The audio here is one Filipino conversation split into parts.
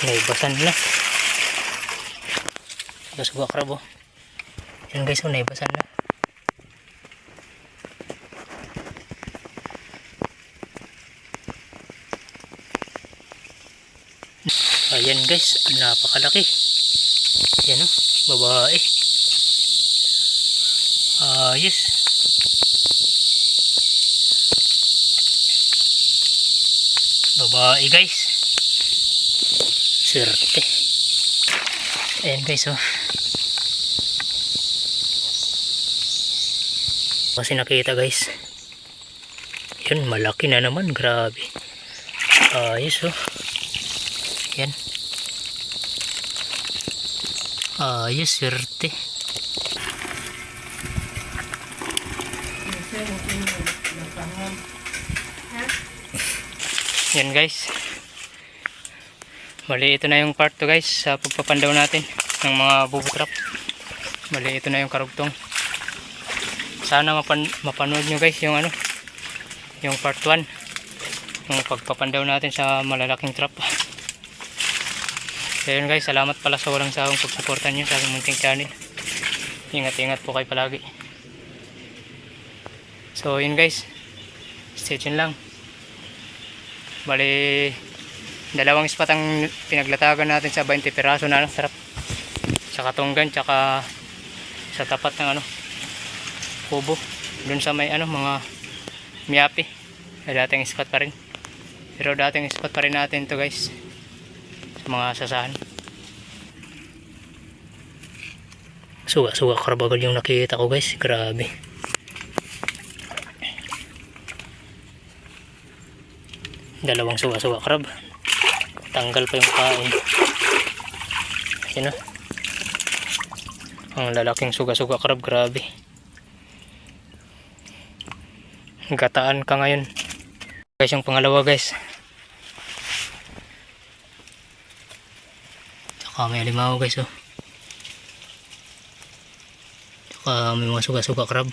Naibasan na. Suga crab oh. Yan guys, naibasan na. Ayan guys, napakalaki. Yan o, babae. Yes. Babae guys. Swerte. Ayan guys oh. Kasi nakita guys. Yan, malaki na naman, grabe. Yes oh. Yan. Yes, swerte. Yan guys. Bali ito na yung part 2 guys sa pagpapandaw natin ng mga bubutrap. Bali ito na yung karugtong. Sana mapanood nyo guys yung yung part 1, yung pagpapandaw natin sa malalaking trap. So yun guys, salamat pala sa walang sawang pagsuportan nyo sa aking munting channel. Ingat-ingat po kayo palagi. So yun guys, stay tuned lang. Bali, dalawang spot ang pinaglatagan natin sa 20 piraso na trap. Sa Katunggan, tsaka sa tapat ng kubo. Dun sa may mga miyapi. Dating spot pa rin. Pero dating spot pa rin natin to guys. Mga sasahan. Suga karabagal yung nakita ko guys, grabe. Dalawang suga karab. Tanggal pa yung kain. Yan o. Ang lalaking suga karab, grabe. Gataan ka ngayon. Guys, yung pangalawa guys. May alimaw guys oh. Tsaka may mga suga crab.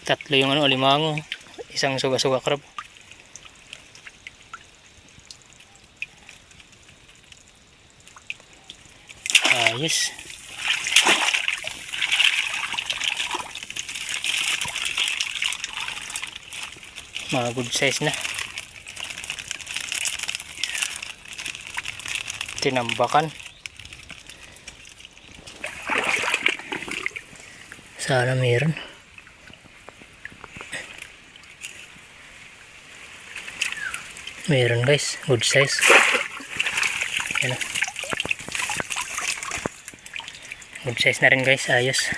Tatlo yung alimango, isang suga crab. Ayos. Mga good size na. Tinambakan. Sana meron. Meron guys, good size. Yan. Good size na rin guys, ayos.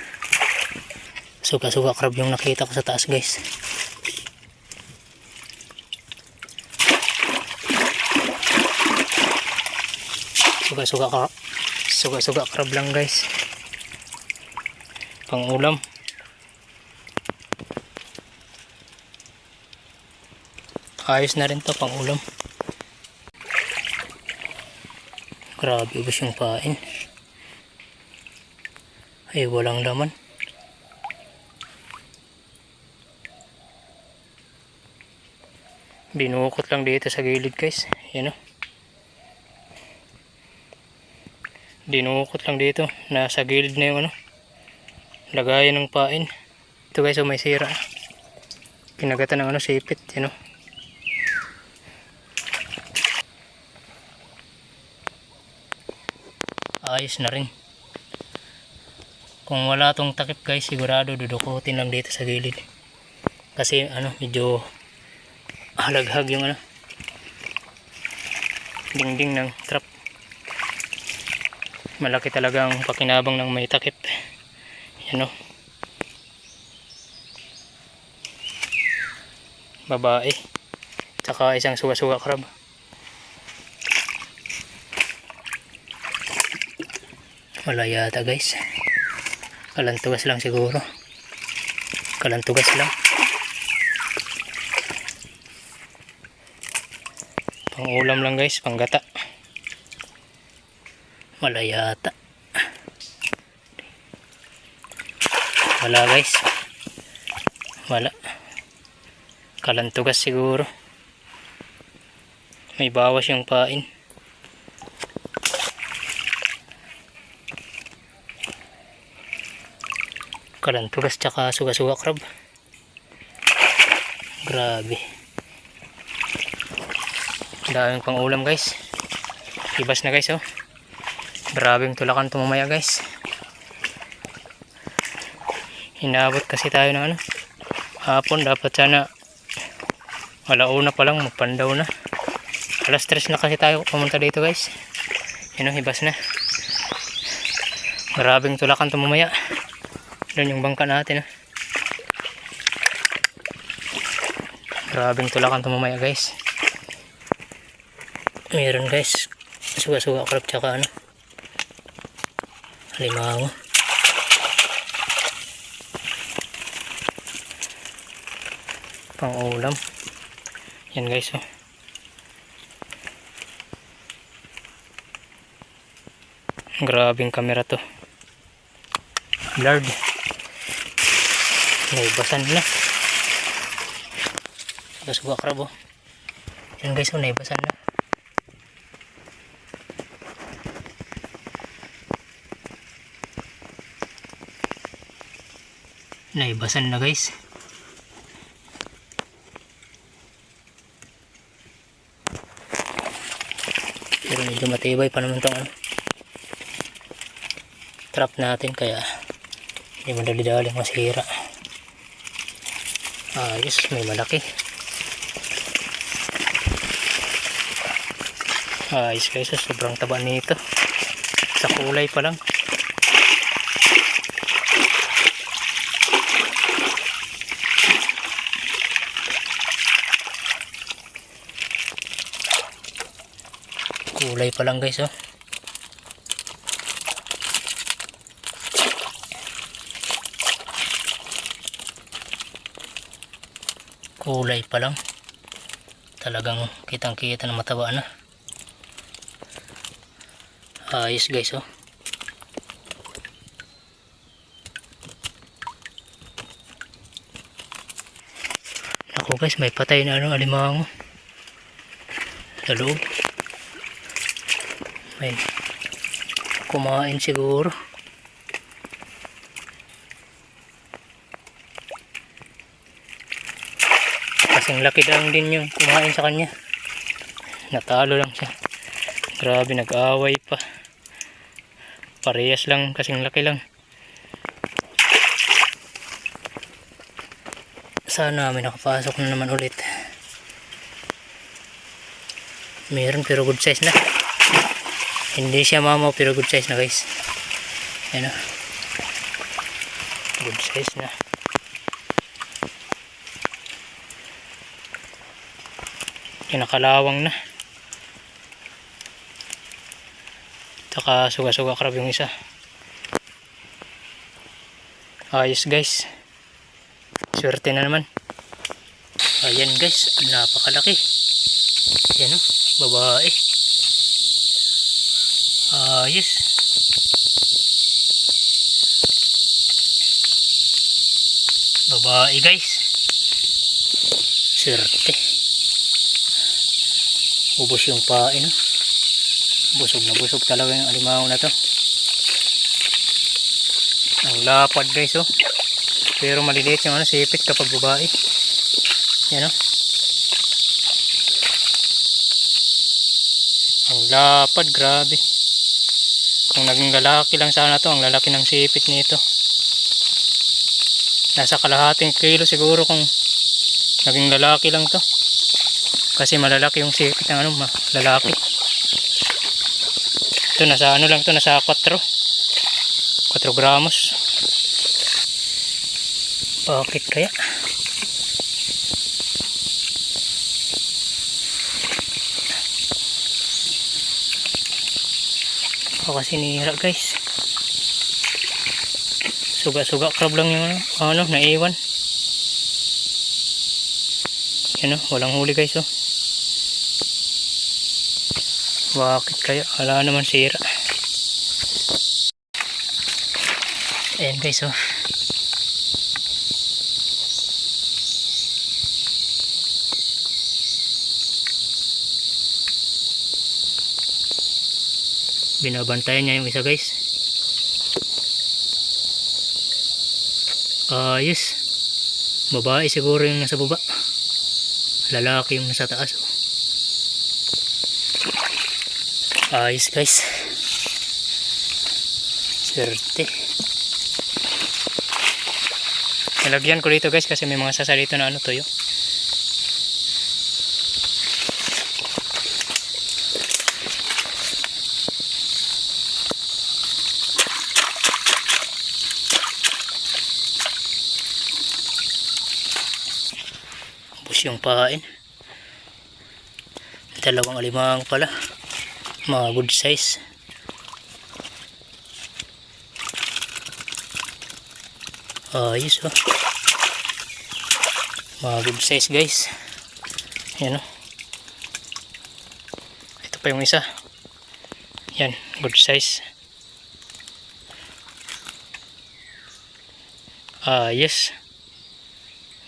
Suga crab yung nakita ko sa taas guys. Suga crab lang guys. Pang ulam. Ayos na rin to pang ulam. Grabe ubos yung pain. Ay walang laman. Binukot lang dito sa gilid guys. Yan o. Dinukot lang dito. Nasa gilid na yung lagayan ng pain. Ito guys, may sira. Pinagatan ng sipit. Yan o. Ayos na rin. Kung wala tong takip guys, sigurado dudukutin lang dito sa gilid. Kasi medyo halaghag yung dingding ng trap. Malaki talaga ang pakinabang ng may takip. Yan o. Babae. Tsaka isang suga crab. Wala yata guys. Kalantugas lang siguro. Kalantugas lang. Pang ulam lang guys, pang gata. Wala yata. Wala guys. Wala. Kalantugas siguro. May bawas yung pain. Kalantugas tsaka suga-suga crab. Grabe. Daming pang ulam guys. Ibas na guys oh. Grabing tulakan tumamaya guys. Inaabot kasi tayo ng ano. Hapon dapat sana alauna pa lang magpandaw na. Alas 3 na kasi tayo pumunta dito guys. Yan o, hibas na. Maraming tulakan tumamaya. Doon yung bangka natin. Maraming tulakan tumamaya guys. Meron guys. Suga-suga crab tsaka ano. Halimango. Pang ulam. Yan guys oh. Grabing kamera to. Blurred. Naibasan na. Suga-suga crab oh. Yan guys oh, naibasan na. Naibasan na guys. Pero medyo matibay pa naman itong ano, trap natin, kaya hindi madali-daling masira. Ayos, may malaki. Ayos guys, sobrang taba nito. Sa kulay pa lang. Kulay pa lang guys oh. Kulay pa lang. Talagang kitang kita na mataba na. Ayos guys oh. Ako guys, may patay na ano, alimango sa loob. May kumain siguro. Kasing laki lang din yung kumain sa kanya. Natalo lang siya. Grabe, nag-away pa. Parehas lang, kasing laki lang. Sana may nakapasok na naman ulit. Meron pero good size na. Hindi siya mamaw pero good size na guys. Ayan o. Good size na. Kinakalawang na. Tsaka suga-suga crab yung isa. Ayos guys. Swerte na naman. Ayan guys, napakalaki. Ayan o, babae. Ayos. Babae guys. Swerte. Ubos yung pain. Busog na busog talaga yung alimango na to. Ang lapad guys oh. Pero maliliit yung ano, sipit kapag babae. Yan oh. Ang lapad, grabe. Kung naging lalaki lang sana to, ang lalaki ng sipit nito. Nasa kalahating kilo siguro kung naging lalaki lang to. Kasi malalaki yung sipit ng ano, lalaki. Ito nasa ano lang to, nasa 4 gramos. Bakit kaya? Ako kasi nihira guys. Suga-suga crab lang yung ano, naiwan. Yan o, walang huli guys oh. Bakit kaya? Wala naman sira. Ayan guys oh. Binabantayan niya yung isa guys. Ayos. Babae siguro yung nasa baba. Lalaki yung nasa taas. Ayos guys. Swerte. Nalagyan ko dito guys kasi may mga sasa dito na ano tuyo. Bus yung pain. Dalawang alimang pala. Mga good size. Ayos oh. Mga good size guys. Yan oh. Ito pa yung isa. Yan, good size. Ayos.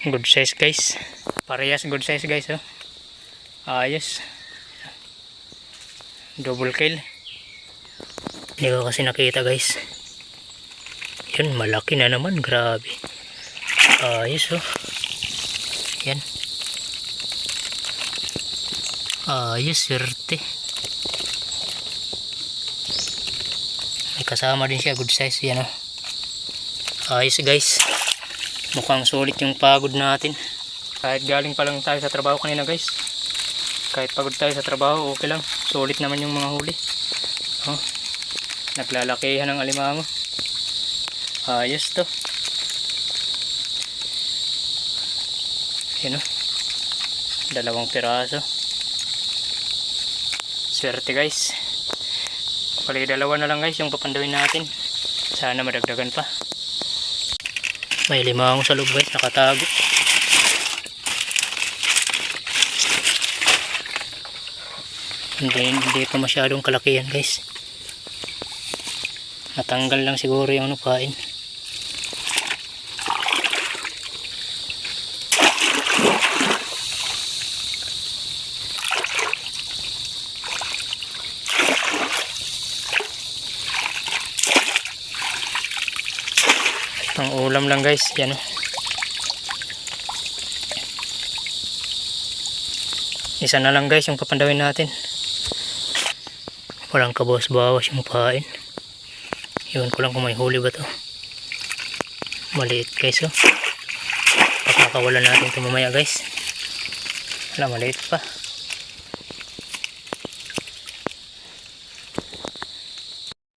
Good size guys. Parehas good size guys oh. Ayos. Double kill. Hindi ko kasi nakita guys. Yan, malaki na naman. Grabe. Ayos oh. Yan. Ayos, swerte. May kasama din siya. Good size. Yan oh. Ayos guys. Mukhang sulit yung pagod natin. Kahit galing pa lang tayo sa trabaho kanina guys. Kahit pagod tayo sa trabaho, okay lang. Sulit naman yung mga huli. Oh. Naglalakihan ng alimango. Ayos to. Yun o. 2 piraso. Swerte guys. Bali 2 na lang guys yung papandawin natin. Sana madagdagan pa. May limango sa loob guys. Nakatago. Hindi pa masyadong kalakihan guys. Natanggal lang siguro yung pain. Ang ulam lang guys, yan. Isa na lang guys yung papandawin natin. Walang kabawas-bawas yung pain. Iwan ko lang kung may huli ba to. Maliit guys oh. Pakakawalan natin ito mamaya guys. Wala, maliit pa.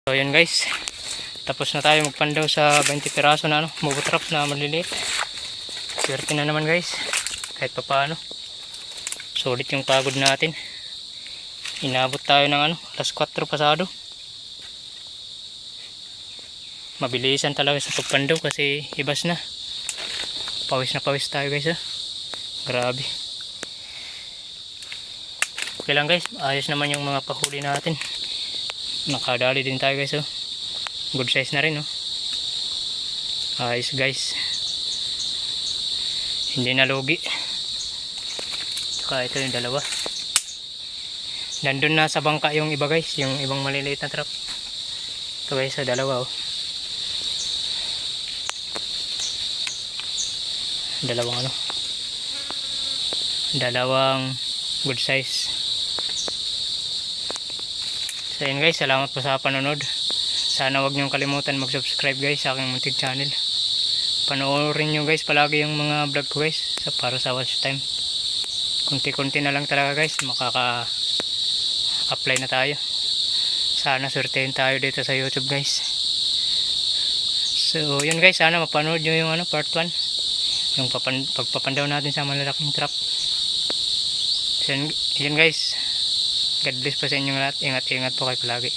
So yun guys. Tapos na tayo magpandaw sa 20 piraso na mubutrap na maliliit. Swerte na naman guys. Kahit pa paano. Sulit yung pagod natin. Inabot tayo ng alas 4 pasado. Mabilisan talaga sa pagpandaw kasi ibas na. Pawis na pawis tayo guys oh. Grabe. Okay lang guys. Ayos naman yung mga pahuli natin. Nakadali din tayo guys oh. Good size na rin oh. Ayos guys. Hindi na lugi. Saka ito yung 2. Nandun na sa bangka yung iba guys. Yung ibang maliliit na trap. Ito guys sa 2 oh. 2 good size. So yun guys, salamat po sa panonood. Sana wag niyong kalimutan mag-subscribe guys sa aking munting channel. Panoorin nyo guys palagi yung mga vlog ko guys para sa watch time. Kunti-kunti na lang talaga guys, makaka-apply na tayo. Sana swertein tayo dito sa YouTube guys. So yun guys, sana mapanood nyo yung part 1. Yung pagpapandaw natin sa malalaking trap. So yun guys, God bless po sa inyong lahat. Ingat-ingat po kayo palagi.